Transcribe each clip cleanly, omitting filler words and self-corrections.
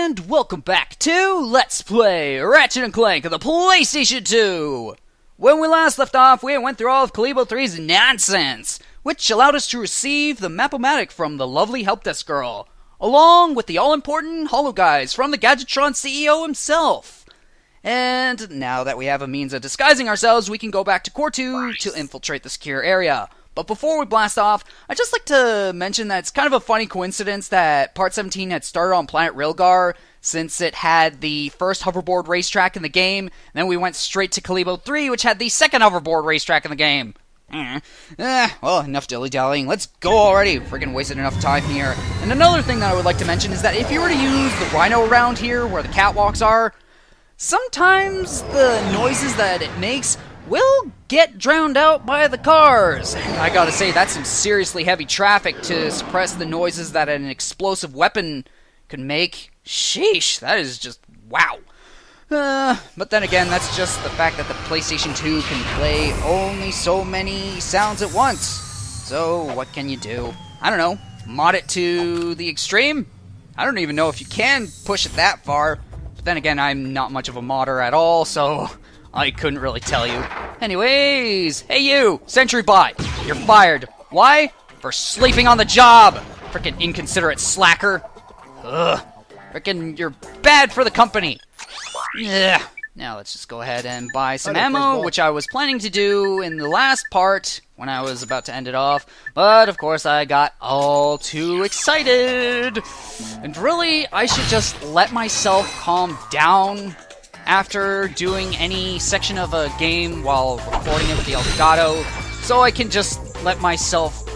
And welcome back to Let's Play Ratchet & Clank on the PlayStation 2! When we last left off, we went through all of Kalebo 3's nonsense, which allowed us to receive the Map-O-Matic from the lovely Help Desk Girl, along with the all-important Hologuise from the Gadgetron CEO himself. And now that we have a means of disguising ourselves, we can go back to Quartu to infiltrate the secure area. But before we blast off, I'd just like to mention that it's kind of a funny coincidence that Part 17 had started on Planet Rilgar, since it had the first hoverboard racetrack in the game, and then we went straight to Kalebo 3, which had the second hoverboard racetrack in the game. Well, enough dilly-dallying. Let's go already. Freaking wasted enough time here. And another thing that I would like to mention is that if you were to use the Rhino around here, where the catwalks are, sometimes the noises that it makes will get drowned out by the cars. I gotta say, that's some seriously heavy traffic to suppress the noises that an explosive weapon could make. Sheesh, that is just wow. But then again, that's just the fact that the PlayStation 2 can play only so many sounds at once. So, what can you do? I don't know, mod it to the extreme? I don't even know if you can push it that far. But then again, I'm not much of a modder at all, so I couldn't really tell you. Anyways, hey you, Sentry Bot, you're fired. Why? For sleeping on the job. Frickin' inconsiderate slacker. Ugh. Frickin', you're bad for the company. Yeah. Now let's just go ahead and buy some ammo, which I was planning to do in the last part when I was about to end it off. But of course I got all too excited. And really, I should just let myself calm down after doing any section of a game while recording it with the Elgato, so I can just let myself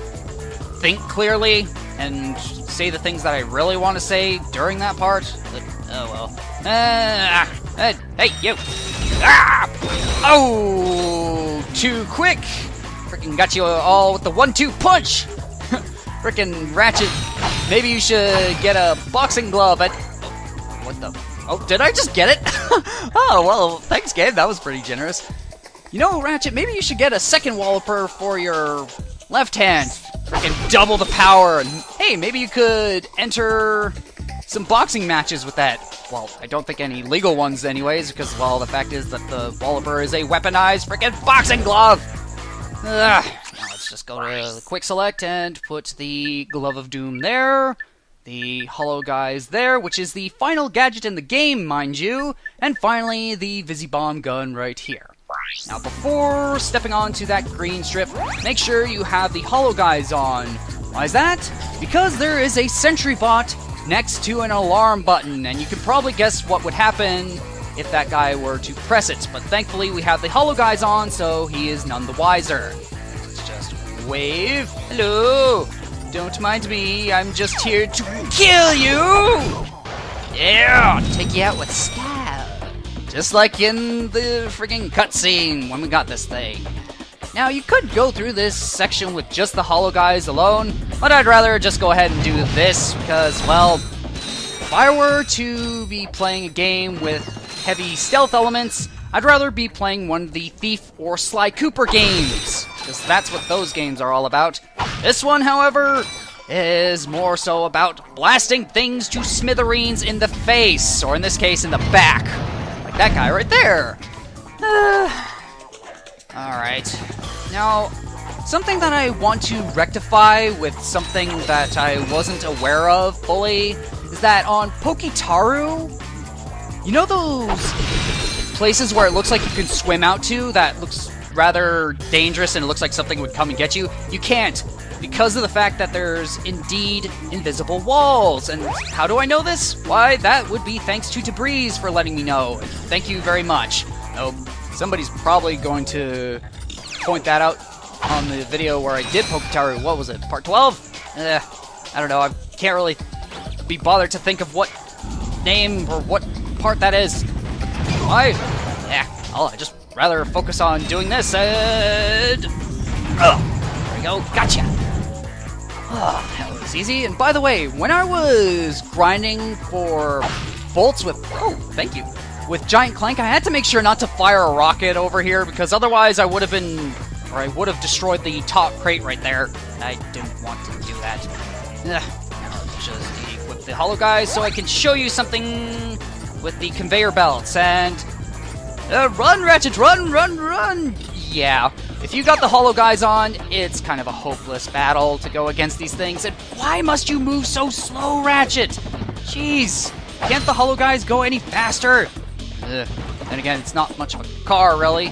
think clearly and say the things that I really want to say during that part. But, oh well. Hey, you! Ah! Oh! Too quick! Frickin' got you all with the 1-2 punch! Frickin' Ratchet, maybe you should get a boxing glove at... Oh, what the... Oh, did I just get it? Oh, well, thanks, game. That was pretty generous. You know, Ratchet, maybe you should get a second walloper for your left hand. Freaking double the power. And, hey, maybe you could enter some boxing matches with that. Well, I don't think any legal ones anyways, because, well, the fact is that the walloper is a weaponized freaking boxing glove. Now let's just go to the quick select and put the Glove of Doom there. The Hologuise there, which is the final gadget in the game, mind you, and finally the Visibomb gun right here. Now before stepping onto that green strip, make sure you have the Hologuise on. Why is that? Because there is a sentry bot next to an alarm button, and you can probably guess what would happen if that guy were to press it, but thankfully we have the Hologuise on, so he is none the wiser. Let's just wave. Hello! Don't mind me, I'm just here to kill you! Yeah, take you out with style. Just like in the friggin' cutscene when we got this thing. Now, you could go through this section with just the Hologuise alone, but I'd rather just go ahead and do this because, well, if I were to be playing a game with heavy stealth elements, I'd rather be playing one of the Thief or Sly Cooper games, because that's what those games are all about. This one, however, is more so about blasting things to smithereens in the face, or in this case, in the back. Like that guy right there. Alright. Now, something that I want to rectify with something that I wasn't aware of fully is that on Pokitaru, you know those places where it looks like you can swim out to that looks rather dangerous and it looks like something would come and get you? You can't, because of the fact that there's indeed invisible walls. And how do I know this? Why, that would be thanks to Debris for letting me know. Thank you very much. Oh, somebody's probably going to point that out on the video where I did Pokitaru. What was it, part 12? I don't know, I can't really be bothered to think of what name or what part that is. Why? Yeah, I'd just rather focus on doing this and... Oh, there we go, gotcha! Oh, that was easy. And by the way, when I was grinding for bolts with... Oh, thank you. With Giant Clank, I had to make sure not to fire a rocket over here, because otherwise I would have been... Or I would have destroyed the top crate right there. I didn't want to do that. Now let's just equip the Hologuise so I can show you something with the conveyor belts. And run, Ratchet, run, run, run! Yeah, if you got the Hologuise on, it's kind of a hopeless battle to go against these things. And why must you move so slow, Ratchet? Jeez, can't the Hologuise go any faster? And again, it's not much of a car, really.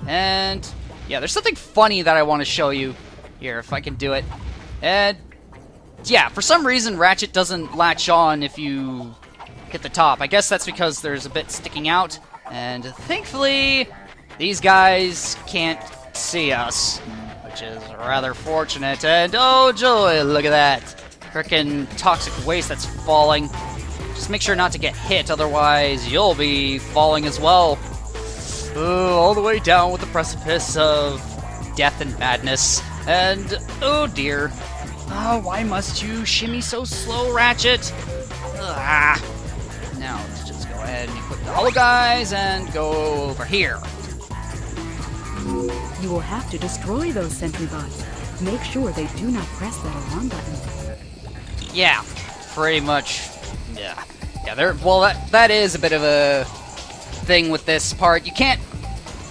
And yeah, there's something funny that I want to show you here, if I can do it. And yeah, for some reason, Ratchet doesn't latch on if you hit the top. I guess that's because there's a bit sticking out. And thankfully, these guys can't see us, which is rather fortunate. And oh joy, look at that. Frickin' toxic waste that's falling. Just make sure not to get hit, otherwise you'll be falling as well. All the way down with the precipice of death and madness. And oh dear. Oh, why must you shimmy so slow, Ratchet? Now let's just go ahead and equip the Hologuise and go over here. You will have to destroy those sentry bots. Make sure they do not press that alarm button. Yeah, pretty much. Yeah, well, that is a bit of a thing with this part. You can't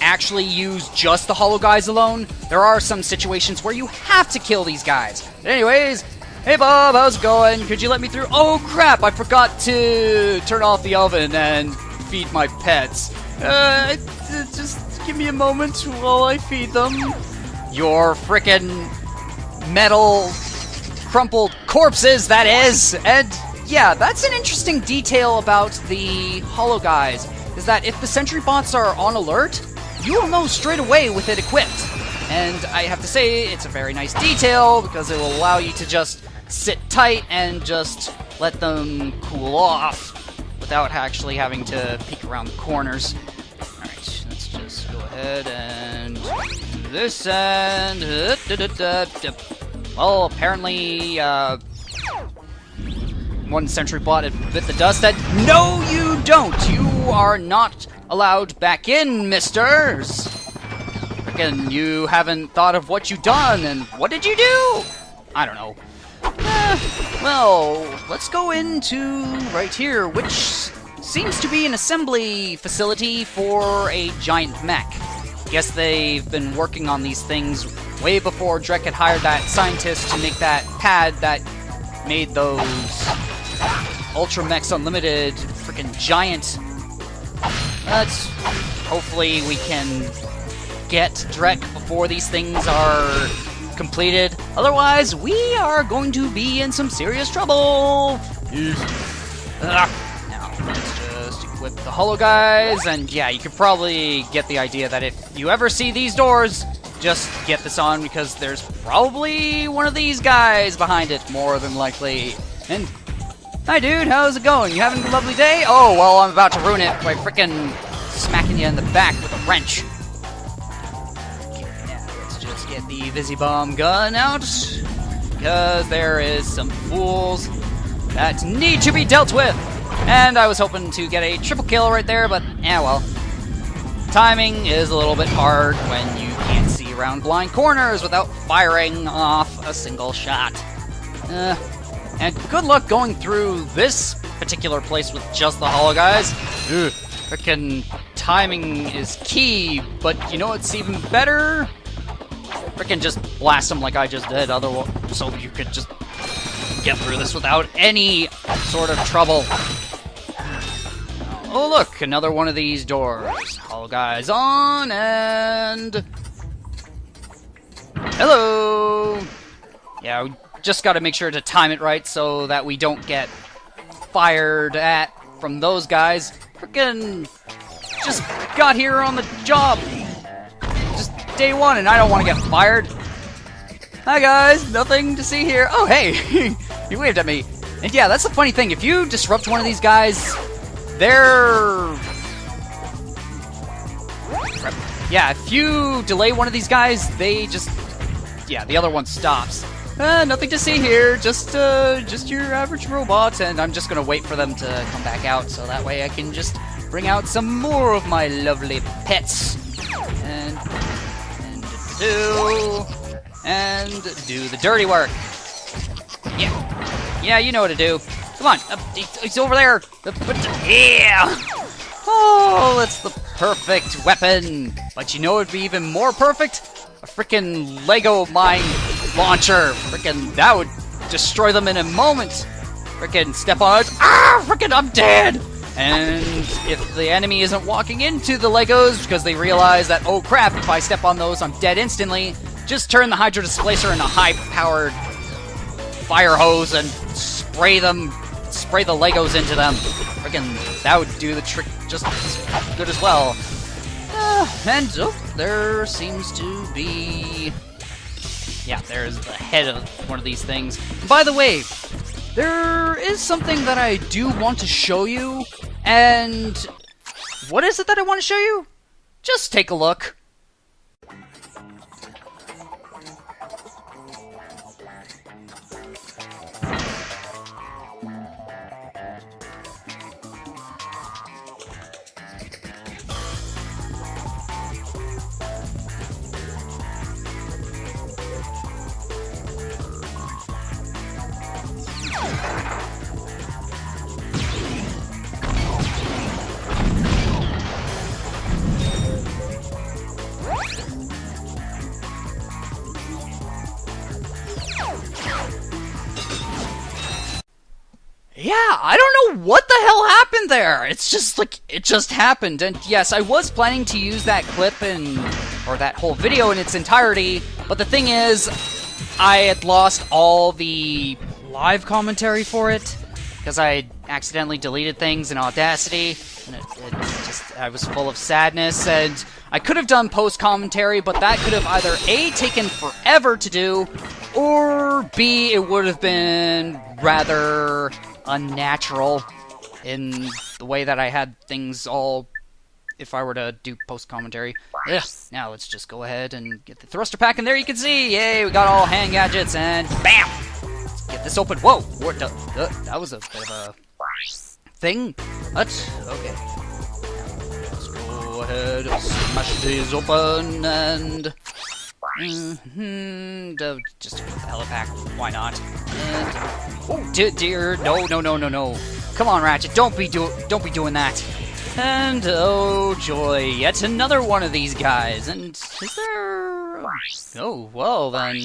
actually use just the Hologuise alone. There are some situations where you have to kill these guys. But anyways, hey Bob, how's it going? Could you let me through? Oh crap, I forgot to turn off the oven and feed my pets. Just give me a moment while I feed them. Your frickin' metal crumpled corpses, that is. And yeah, that's an interesting detail about the Hologuise, is that if the sentry bots are on alert, you will know straight away with it equipped. And I have to say, it's a very nice detail, because it will allow you to just sit tight and just let them cool off without actually having to peek around the corners. Alright, let's just go ahead and do this, and well, apparently one sentry bot had bit the dust. And no, you don't! You are not allowed back in, misters! Again, you haven't thought of what you've done, and what did you do? I don't know. Well, let's go into right here, which seems to be an assembly facility for a giant mech. Guess they've been working on these things way before Drek had hired that scientist to make that pad that made those Ultra Mechs Unlimited freaking giant. Let's hopefully we can get Drek before these things are completed. Otherwise, we are going to be in some serious trouble. Now, let's just equip the Hologuise, and yeah, you could probably get the idea that if you ever see these doors, just get this on, because there's probably one of these guys behind it, more than likely. And hi dude, how's it going? You having a lovely day? Oh, well, I'm about to ruin it by frickin' smacking you in the back with a wrench. Yeah, let's just get the Visibomb gun out, because there is some fools that need to be dealt with. And I was hoping to get a triple kill right there, but well. Timing is a little bit hard when you can't see around blind corners without firing off a single shot. And good luck going through this particular place with just the Hologuise. Frickin' timing is key, but you know what's even better? Frickin' just blast them like I just did, otherwise, so you could just get through this without any sort of trouble. Oh look, another one of these doors. Hologuise on, and hello! Yeah, we just gotta make sure to time it right so that we don't get fired at from those guys. Frickin' just got here on the job. Just day one, and I don't want to get fired. Hi guys, nothing to see here. Oh hey, he waved at me. And yeah, that's the funny thing. If you disrupt one of these guys, if you delay one of these guys, they just, the other one stops. Nothing to see here, just your average robot, and I'm just gonna wait for them to come back out, so that way I can just bring out some more of my lovely pets. And do the dirty work. Yeah, you know what to do. Come on. He's over there. Yeah. Oh, that's the perfect weapon. But you know what would be even more perfect? A freaking Lego mine launcher. Freaking, that would destroy them in a moment. Freaking step on it. Ah, freaking, I'm dead. And if the enemy isn't walking into the Legos because they realize that, oh crap, if I step on those, I'm dead instantly, just turn the Hydro Displacer into a high-powered fire hose and spray the Legos into them. Freaking, that would do the trick just as good as well. And there seems to be... Yeah, there's the head of one of these things. By the way, there is something that I do want to show you, and what is it that I want to show you? Just take a look. Yeah, I don't know what the hell happened there. It's just like, it just happened. And yes, I was planning to use that clip or that whole video in its entirety, but the thing is, I had lost all the live commentary for it, because I accidentally deleted things in Audacity, and it just, I was full of sadness, and I could have done post-commentary, but that could have either A, taken forever to do, or B, it would have been rather unnatural in the way that I had things all, if I were to do post-commentary. Now let's just go ahead and get the thruster pack, and there you can see, yay, we got all hand gadgets, and BAM! Let's get this open. Whoa! That was a bit of a thing. What? Okay. Let's go ahead and smash these open, and... just put the helipack. Why not? And, oh dear! No! Come on, Ratchet! Don't be doing that! And oh joy! Yet another one of these guys. And is there? Oh well then.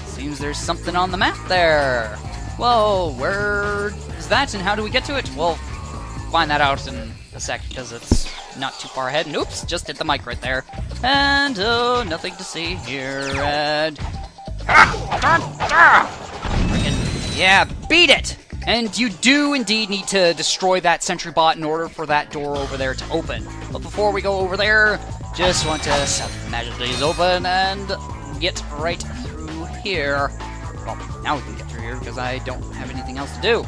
Seems there's something on the map there. Well, where is that, and how do we get to it? We'll find that out in a sec, because it's not too far ahead. And oops, just hit the mic right there. And oh, nothing to see here. And freaking yeah, beat it! And you do indeed need to destroy that sentry bot in order for that door over there to open. But before we go over there, just want to smash these open and get right through here. Well, now we can get through here because I don't have anything else to do.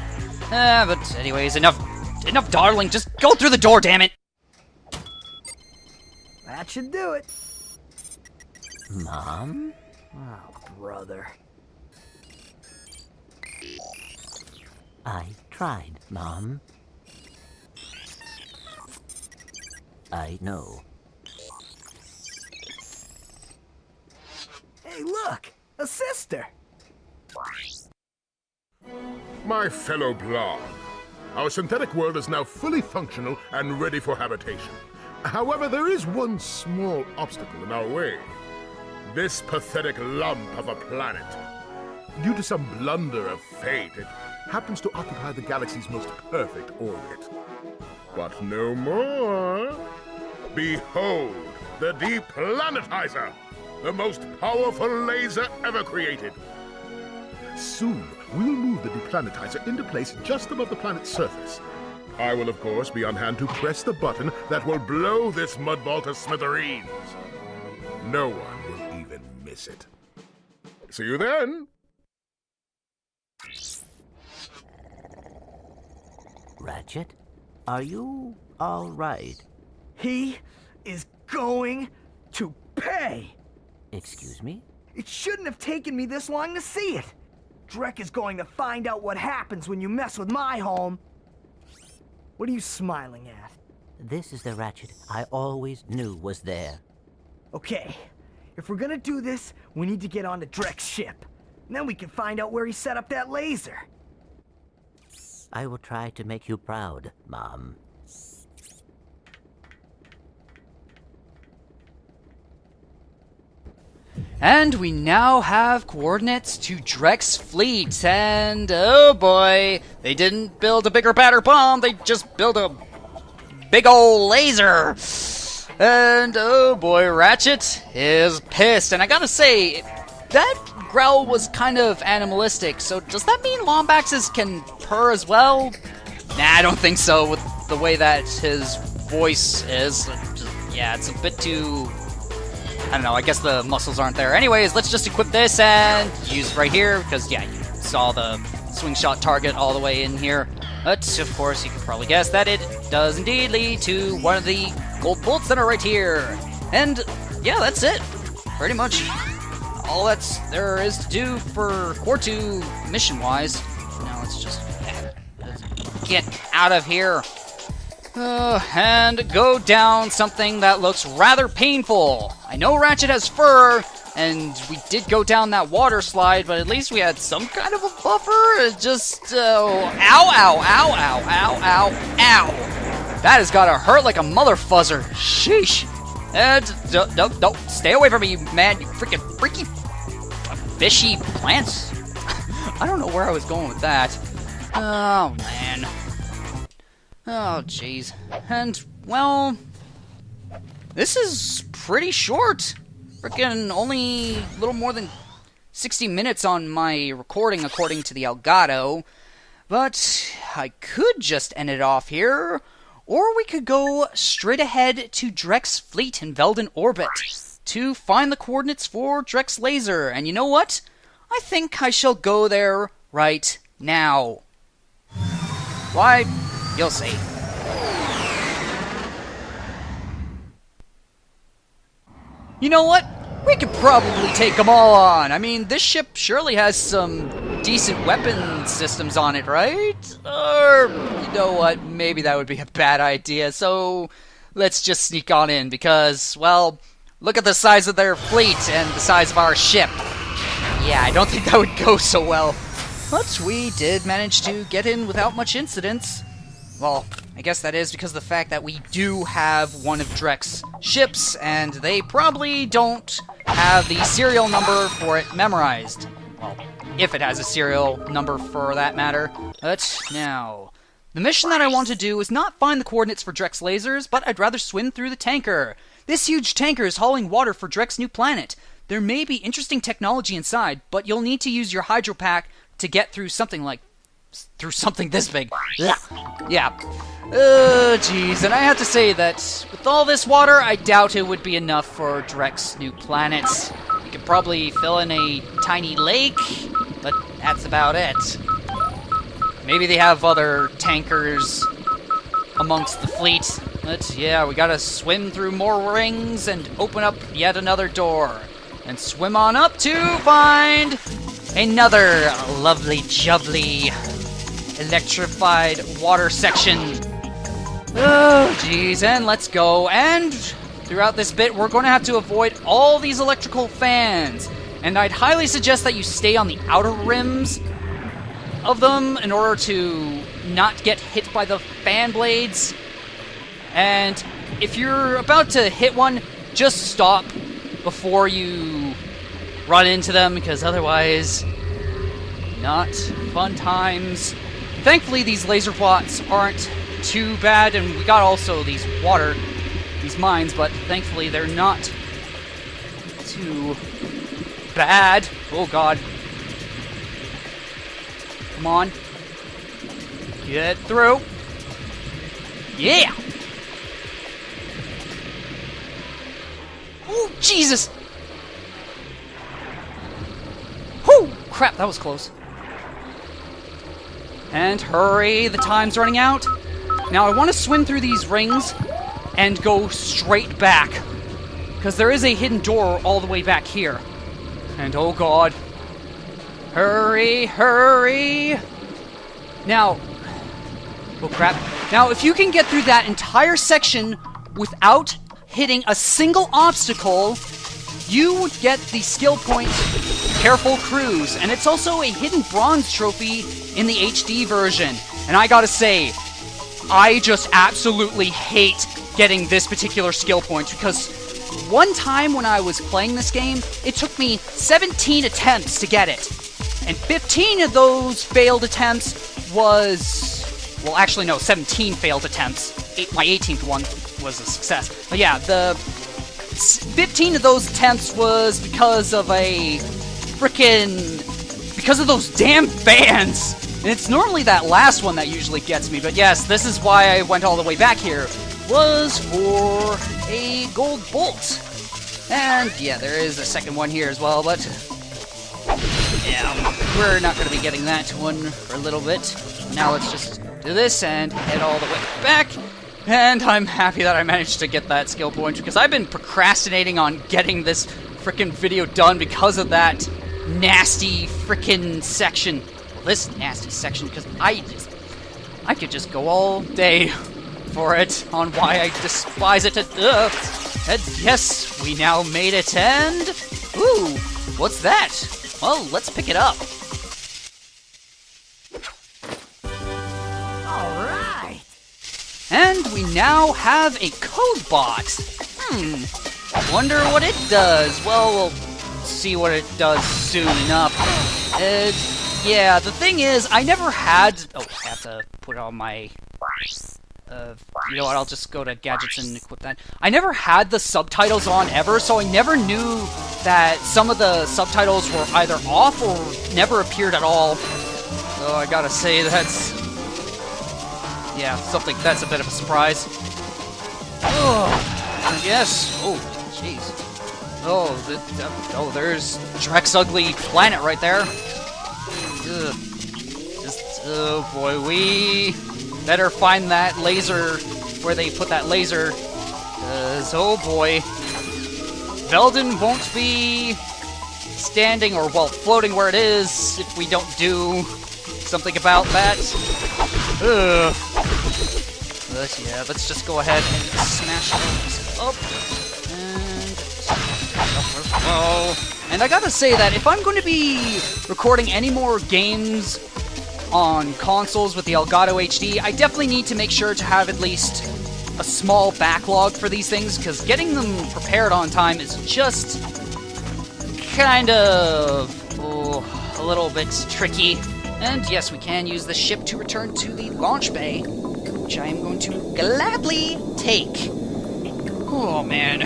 But anyways, enough dawdling. Just go through the door, damn it! That should do it. Mom? Oh, brother. I tried, Mom. I know. Hey, look! A sister! My fellow Blarg, our synthetic world is now fully functional and ready for habitation. However, there is one small obstacle in our way. This pathetic lump of a planet. Due to some blunder of fate, it happens to occupy the galaxy's most perfect orbit. But no more. Behold, the Deplanetizer, the most powerful laser ever created. Soon, we'll move the Deplanetizer into place just above the planet's surface. I will, of course, be on hand to press the button that will blow this mudball to smithereens. No one will even miss it. See you then! Ratchet, are you all right? He is going to pay! Excuse me? It shouldn't have taken me this long to see it! Drek is going to find out what happens when you mess with my home! What are you smiling at? This is the Ratchet I always knew was there. Okay, if we're gonna do this, we need to get onto Drek's ship. And then we can find out where he set up that laser. I will try to make you proud, Mom. And we now have coordinates to Drek's fleet, and oh boy, they didn't build a bigger, badder bomb, they just built a big ol' laser. And oh boy, Ratchet is pissed, and I gotta say, that growl was kind of animalistic, so does that mean Lombaxes can purr as well? Nah, I don't think so, with the way that his voice is. Yeah, it's a bit too... I don't know, I guess the muscles aren't there. Anyways, let's just equip this and use it right here, because, yeah, you saw the swing shot target all the way in here. But, of course, you can probably guess that it does indeed lead to one of the gold bolts that are right here. And, yeah, that's it. Pretty much all there is to do for Quartu mission-wise. Now let's just get out of here. And go down something that looks rather painful. I know Ratchet has fur, and we did go down that water slide, but at least we had some kind of a buffer. Just, ow, ow, ow, ow, ow, ow, ow. That has gotta hurt like a mother fuzzer. Sheesh. And, don't, stay away from me, you man, you freaking freaky, fishy plants. I don't know where I was going with that. Oh, man. Oh, jeez. And, well, this is pretty short. Frickin' only a little more than 60 minutes on my recording, according to the Elgato. But I could just end it off here, or we could go straight ahead to Drek's fleet in Velden orbit to find the coordinates for Drek's laser. And you know what? I think I shall go there right now. Why? You'll see. You know what? We could probably take them all on. I mean, this ship surely has some decent weapon systems on it, right? Or, you know what? Maybe that would be a bad idea. So, let's just sneak on in because, well, look at the size of their fleet and the size of our ship. Yeah, I don't think that would go so well. But we did manage to get in without much incidents. Well, I guess that is because of the fact that we do have one of Drek's ships, and they probably don't have the serial number for it memorized. Well, if it has a serial number for that matter. But now, the mission that I want to do is not find the coordinates for Drek's lasers, but I'd rather swim through the tanker. This huge tanker is hauling water for Drek's new planet. There may be interesting technology inside, but you'll need to use your hydro pack to get through something this big. Yeah. Jeez, and I have to say that with all this water, I doubt it would be enough for Drek's new planet. You could probably fill in a tiny lake, but that's about it. Maybe they have other tankers amongst the fleet, but yeah, we gotta swim through more rings and open up yet another door. And swim on up to find another lovely, jubbly, electrified water section. Oh, jeez, and let's go. And throughout this bit, we're going to have to avoid all these electrical fans. And I'd highly suggest that you stay on the outer rims of them in order to not get hit by the fan blades. And if you're about to hit one, just stop before you run into them, because otherwise, not fun times. Thankfully, these laser plots aren't too bad, and we got also these mines, but thankfully they're not too bad. Oh god. Come on. Get through. Yeah! Oh, Jesus! Whew! Crap, that was close. And hurry, the time's running out. Now I want to swim through these rings and go straight back, because there is a hidden door all the way back here. And oh god. Hurry, hurry! Now, oh crap. Now if you can get through that entire section without hitting a single obstacle, you would get the skill point Careful Cruise, and it's also a hidden bronze trophy in the HD version. And I gotta say, I just absolutely hate getting this particular skill point, because one time when I was playing this game, it took me 17 attempts to get it. And 15 of those failed attempts was... Well, actually, no, 17 failed attempts. My 18th one was a success. But yeah, the 15 of those attempts was because of because of those damn fans! And it's normally that last one that usually gets me, but yes, this is why I went all the way back here, was for a gold bolt. And yeah, there is a second one here as well, but yeah, we're not going to be getting that one for a little bit. Now let's just do this and head all the way back. And I'm happy that I managed to get that skill point, because I've been procrastinating on getting this frickin' video done because of that nasty frickin' section. Well, this nasty section, because I could just go all day for it on why I despise it. And yes, we now made it, and ooh, what's that? Well, let's pick it up. Alright! And we now have a code bot. Wonder what it does. Well, we'll see what it does soon enough. Yeah, the thing is, I never had... Oh, I have to put on my... you know what, I'll just go to gadgets and equip that. I never had the subtitles on ever, so I never knew that some of the subtitles were either off or never appeared at all. So I gotta say that's... Yeah, that's a bit of a surprise. Oh, yes. Oh, jeez. Oh, there's Drek's ugly planet right there. Ugh. Oh boy, we better find that laser, where they put that laser. Oh boy. Veldin won't be standing, or well, floating where it is if we don't do something about that. Ugh. But yeah, let's just go ahead and smash those up. And I gotta say that if I'm going to be recording any more games on consoles with the Elgato HD, I definitely need to make sure to have at least a small backlog for these things, because getting them prepared on time is just kind of a little bit tricky. And yes, we can use the ship to return to the launch bay, which I am going to gladly take. Oh man.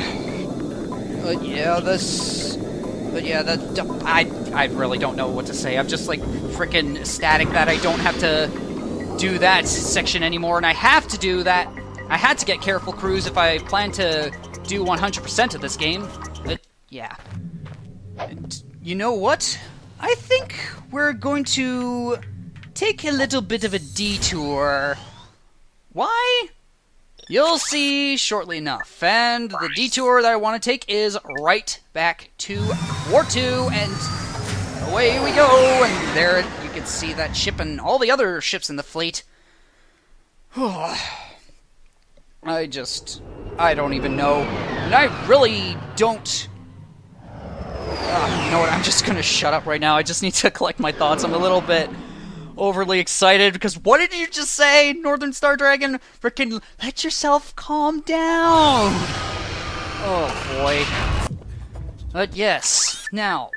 I really don't know what to say. I'm just like freaking ecstatic that I don't have to do that section anymore, and I have to do that. I had to get Careful Cruise if I plan to do 100% of this game. But yeah. And you know what? I think we're going to take a little bit of a detour. Why? You'll see shortly enough. And the detour that I want to take is right back to Quartu, and away we go. And there you can see that ship and all the other ships in the fleet. I don't even know. And I really don't... you know what, I'm just gonna shut up right now. I just need to collect my thoughts. I'm a little bit overly excited, because what did you just say, NorthernStarDragon? Frickin' let yourself calm down! Oh boy. But yes, now,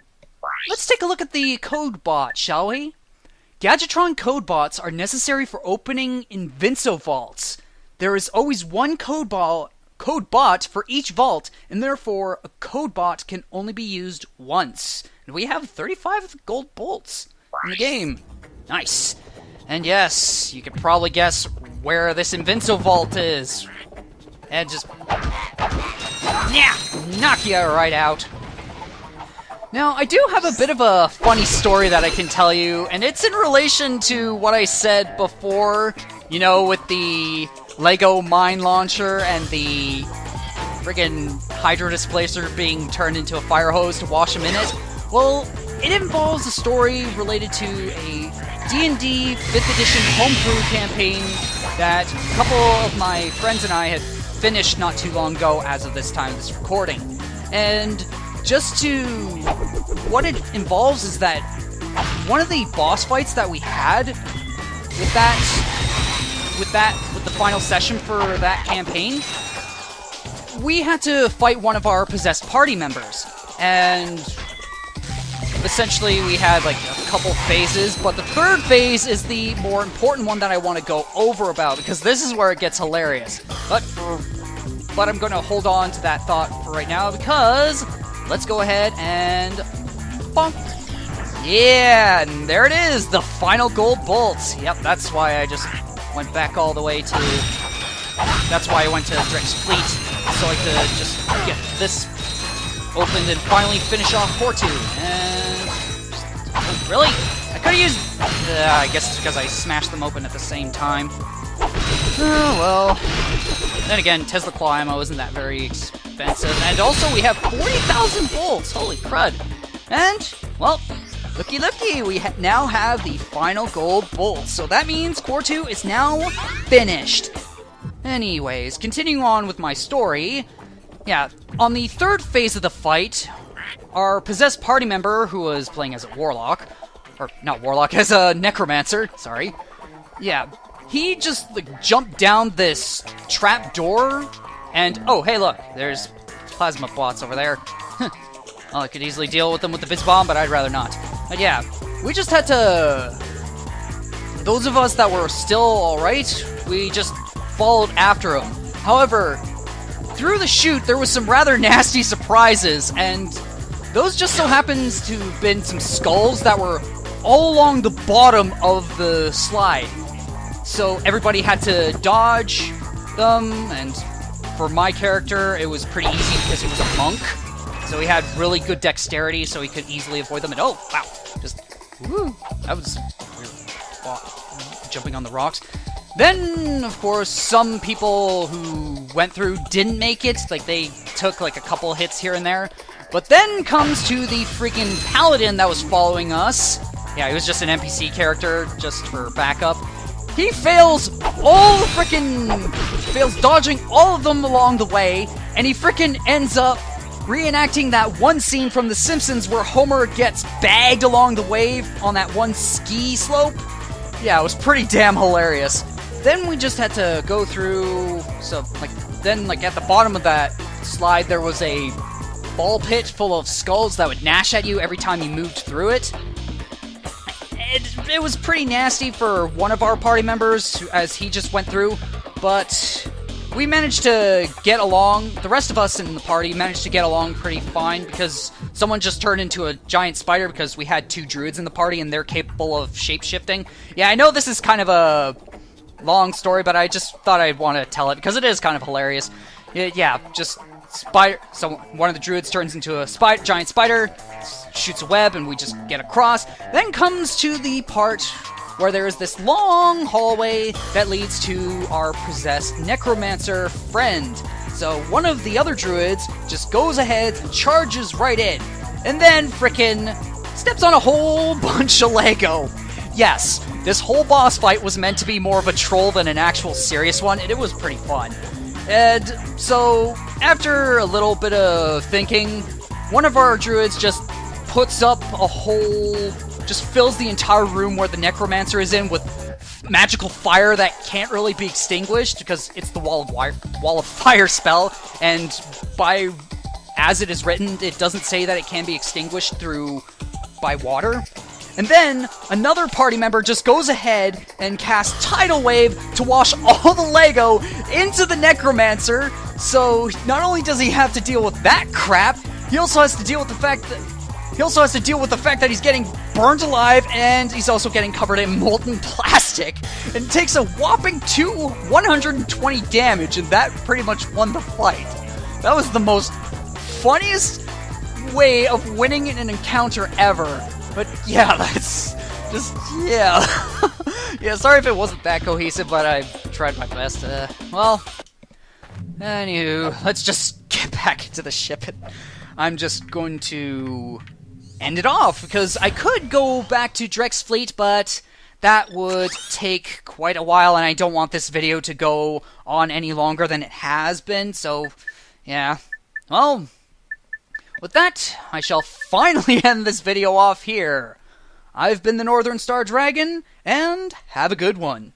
let's take a look at the code bot, shall we? Gadgetron code bots are necessary for opening Invinso vaults. There is always one code bot for each vault, and therefore a code bot can only be used once. And we have 35 gold bolts in the game. Nice. And yes, you can probably guess where this Invinso vault is. And just... knock you right out. Now, I do have a bit of a funny story that I can tell you, and it's in relation to what I said before, you know, with the Lego mine launcher and the friggin' hydro displacer being turned into a fire hose to wash them in it. Well, it involves a story related to a D&D 5th edition homebrew campaign that a couple of my friends and I had finished not too long ago as of this time of this recording. And just to... what it involves is that one of the boss fights that we had with that with the final session for that campaign, we had to fight one of our possessed party members, and essentially we had like a couple phases, but the third phase is the more important one that I want to go over about, because this is where it gets hilarious. But I'm going to hold on to that thought for right now, because let's go ahead and bonk. Yeah, and there it is, the final gold bolts. Yep, that's why I just went back all the way to... That's why I went to Drek's fleet, so I could just get this opened and finally finish off Quartu. And... oh, really? I could've used... I guess it's because I smashed them open at the same time. Oh, well... Then again, Tesla Claw ammo isn't that very expensive. And also, we have 40,000 bolts! Holy crud! And, well... looky looky, we now have the final gold bolt, so that means Quartu is now finished. Anyways, continuing on with my story, yeah, on the third phase of the fight, our possessed party member, who was playing as a warlock, or not warlock, as a necromancer, sorry, yeah, he just like jumped down this trap door, and oh hey look, there's plasma bots over there. Well, I could easily deal with them with the Viz Bomb, but I'd rather not. But yeah, we just had to... those of us that were still alright, we just followed after him. However, through the chute, there was some rather nasty surprises, and those just so happens to have been some skulls that were all along the bottom of the slide. So everybody had to dodge them, and for my character, it was pretty easy because he was a monk. So he had really good dexterity, so he could easily avoid them. And oh, wow, just, woo, that was really, jumping on the rocks. Then, of course, some people who went through didn't make it. Like, they took, like, a couple hits here and there. But then comes to the freaking paladin that was following us. Yeah, he was just an NPC character, just for backup. He fails all the freaking... fails dodging all of them along the way, and he freaking ends up reenacting that one scene from The Simpsons where Homer gets bagged along the way on that one ski slope. Yeah, it was pretty damn hilarious. Then we just had to go through, so, like, then, like, at the bottom of that slide, there was a ball pit full of skulls that would gnash at you every time you moved through it. It was pretty nasty for one of our party members, as he just went through, but we managed to get along. The rest of us in the party managed to get along pretty fine, because someone just turned into a giant spider, because we had 2 druids in the party, and they're capable of shape-shifting. Yeah, I know this is kind of a long story, but I just thought I'd want to tell it, because it is kind of hilarious. Yeah, just spider. So one of the druids turns into a giant spider, shoots a web, and we just get across. Then comes to the part where there is this long hallway that leads to our possessed necromancer friend. So one of the other druids just goes ahead and charges right in, and then frickin' steps on a whole bunch of Lego. Yes, this whole boss fight was meant to be more of a troll than an actual serious one, and it was pretty fun. And so, after a little bit of thinking, one of our druids just puts up a whole... just fills the entire room where the necromancer is in with magical fire that can't really be extinguished, because it's the wall of fire spell, and as it is written, it doesn't say that it can be extinguished by water. And then, another party member just goes ahead and casts Tidal Wave to wash all the Lego into the Necromancer, so not only does he have to deal with that crap, he also has to deal with the fact that he's getting burned alive, and he's also getting covered in molten plastic, and takes a whopping 120 damage, and that pretty much won the fight. That was the most funniest way of winning an encounter ever. But yeah, that's just, yeah. Yeah, sorry if it wasn't that cohesive, but I tried my best. Well, anywho, let's just get back into the ship. I'm just going to end it off, because I could go back to Drek's fleet, but that would take quite a while, and I don't want this video to go on any longer than it has been, so, yeah. Well, with that, I shall finally end this video off here. I've been the NorthernStarDragon, and have a good one.